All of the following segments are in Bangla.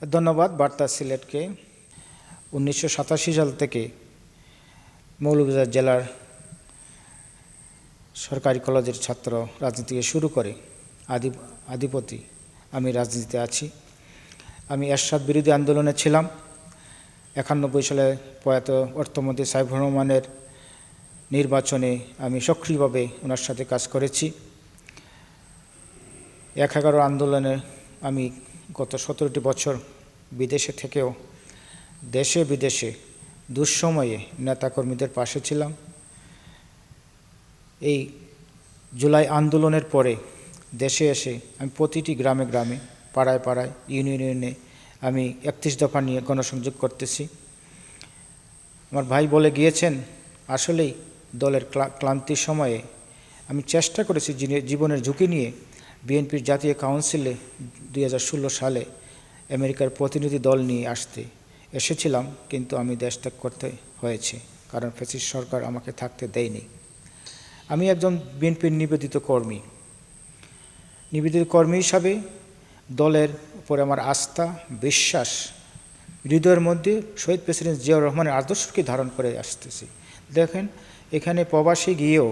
ধন্যবাদ বার্তা সিলেটকে। 1987 সাল থেকে মৌলভীবাজার জেলার সরকারি কলেজের ছাত্র রাজনীতি থেকে শুরু করে আধিপতি আমি রাজনীতিতে আছি। আমি এরশাদ বিরোধী আন্দোলনে ছিলাম। 91 সালে প্রয়াত অর্থমন্ত্রী সাইফুর রহমানের নির্বাচনে আমি সক্রিয়ভাবে ওনার সাথে কাজ করেছি। 11 আন্দোলনে আমি গত 17টি বছর বিদেশে থেকেও দেশে বিদেশে দুঃসময়ে নেতাকর্মীদের পাশে ছিলাম। এই জুলাই আন্দোলনের পরে দেশে এসে আমি প্রতিটি গ্রামে গ্রামে পাড়ায় পাড়ায় ইউনিয়নে ইউনিয়নে আমি 31 দফা নিয়ে গণসংযোগ করতেছি। আমার ভাই বলে গিয়েছেন, আসলেই দলের ক্লান্তির সময়ে আমি চেষ্টা করেছি জীবনের ঝুঁকি নিয়ে বিএনপির জাতীয় কাউন্সিলে 2016 সালে আমেরিকার প্রতিনিধি দল নিয়ে এসেছিলাম, কিন্তু আমি দেশ ত্যাগ করতে হয়েছে, কারণ ফ্যাসিস্ট সরকার আমাকে থাকতে দেয়নি। আমি একজন বিএনপির নিবেদিত কর্মী হিসাবে দলের উপরে আমার আস্থা বিশ্বাস হৃদয়ের মধ্যে শহীদ প্রেসিডেন্ট জিয়াউর রহমানের আদর্শকে ধারণ করে আসতেছি। দেখেন, এখানে প্রবাসী গিয়েও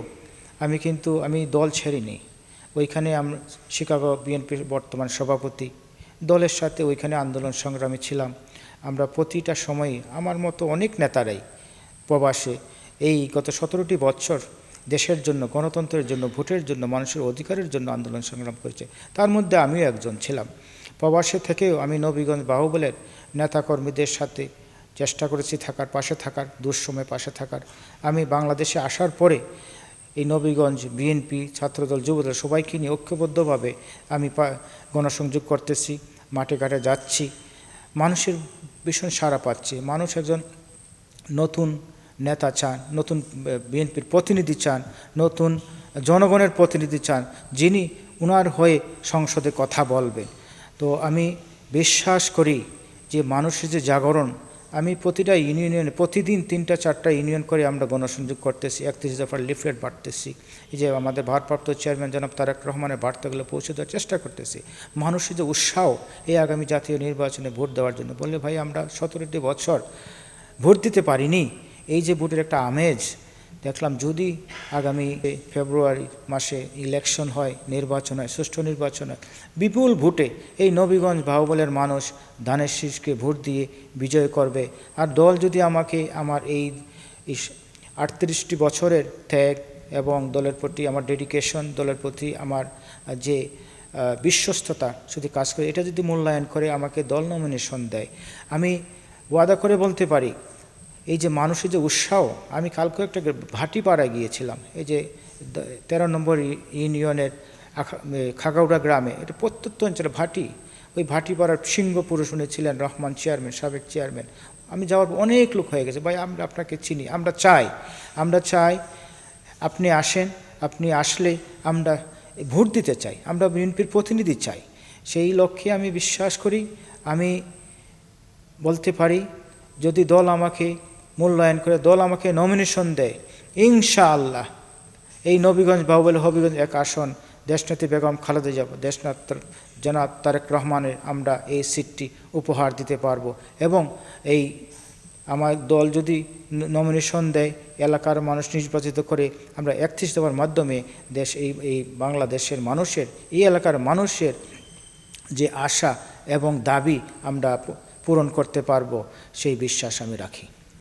আমি দল ছেড়িনি। ওইখানে আমরা শিকাগো বিএনপির বর্তমান সভাপতি, দলের সাথে ওইখানে আন্দোলন সংগ্রামী ছিলাম। আমরা প্রতিটা সময়ই আমার মতো অনেক নেতারাই প্রবাসে এই গত 17টি বছর দেশের জন্য, গণতন্ত্রের জন্য, ভোটের জন্য, মানুষের অধিকারের জন্য আন্দোলন সংগ্রাম করেছে। তার মধ্যে আমিও একজন ছিলাম। প্রবাসে থেকেও আমি নবীগঞ্জ বাহুবলের নেতাকর্মীদের সাথে চেষ্টা করেছি পাশে থাকার, দুঃসময়ে পাশে থাকার। আমি বাংলাদেশে আসার পরে এই নবীগঞ্জ বিএনপি, ছাত্রদল, যুবদল সবাইকে নিয়ে ঐক্যবদ্ধভাবে আমি গণসংযোগ করতেছি, মাঠে ঘাটে যাচ্ছি। মানুষের ভীষণ সাড়া পাচ্ছে। মানুষ একজন নতুন নেতা চান, নতুন বিএনপির প্রতিনিধি চান, নতুন জনগণের প্রতিনিধি চান, যিনি উনার হয়ে সংসদে কথা বলবেন। তো আমি বিশ্বাস করি যে মানুষের যে জাগরণ, আমি প্রতিটা ইউনিয়নে প্রতিদিন 3টা-4টা ইউনিয়ন করে আমরা গণসংযোগ করতেছি, 31 দফার লিফলেট বাঁটতেছি। এই যে আমাদের ভারপ্রাপ্ত চেয়ারম্যান জনাব তারেক রহমানের বার্তাগুলো পৌঁছে দেওয়ার চেষ্টা করতেছি। মানুষের যে উৎসাহ এই আগামী জাতীয় নির্বাচনে ভোট দেওয়ার জন্য, বললে ভাই আমরা 17টি বছর ভোট দিতে পারিনি। এই যে ভোটের একটা আমেজ দেখলাম, যদি আগামী ফেব্রুয়ারি মাসে ইলেকশন হয়, নির্বাচন হয়, সুষ্ঠু নির্বাচন হয়, বিপুল ভোটে এই নবীগঞ্জ বাহুবলের মানুষ ধানের শীষকে ভোট দিয়ে বিজয় করবে। আর দল যদি আমাকে আমার এই 38টি বছরের ত্যাগ এবং দলের প্রতি আমার ডেডিকেশন, দলের প্রতি আমার যে বিশ্বস্ততা যদি কাজ করে, এটা যদি মূল্যায়ন করে আমাকে দল নমিনেশন দেয়, আমি ওয়াদা করে বলতে পারি এই যে মানুষের যে উৎসাহ। আমি কালকে একটা ভাটিপাড়ায় গিয়েছিলাম, এই যে 13 নম্বর ইউনিয়নের খাগাউড়া গ্রামে, এটা প্রত্যন্ত অঞ্চলে ভাটি। ওই ভাটিপাড়ার সিংহপুরুষ উনি ছিলেন রহমান চেয়ারম্যান, সাবেক চেয়ারম্যান। আমি যাওয়ার অনেক লোক হয়ে গেছে, ভাই আমরা আপনাকে চিনি, আমরা চাই আপনি আসেন, আপনি আসলে আমরা ভোট দিতে চাই, আমরা বিএনপির প্রতিনিধি চাই। সেই লক্ষ্যে আমি বিশ্বাস করি, আমি বলতে পারি যদি দল আমাকে মূল্যায়ন করে, দল আমাকে নমিনেশন দেয়, ইনশাআল্লাহ এই নবীগঞ্জ বাহুবল হবিগঞ্জ 1 আসন দেশনেত্রী বেগম খালেদা জিয়া, দেশনেত্রী জনাব তারেক রহমানের আমরা এই সিটটি উপহার দিতে পারবো। এবং এই আমার দল যদি নমিনেশন দেয়, এলাকার মানুষ নির্বাচিত করে, আমরা 31 দফার মাধ্যমে এই বাংলাদেশের মানুষের, এই এলাকার মানুষের যে আশা এবং দাবি আমরা পূরণ করতে পারবো, সেই বিশ্বাস আমি রাখি।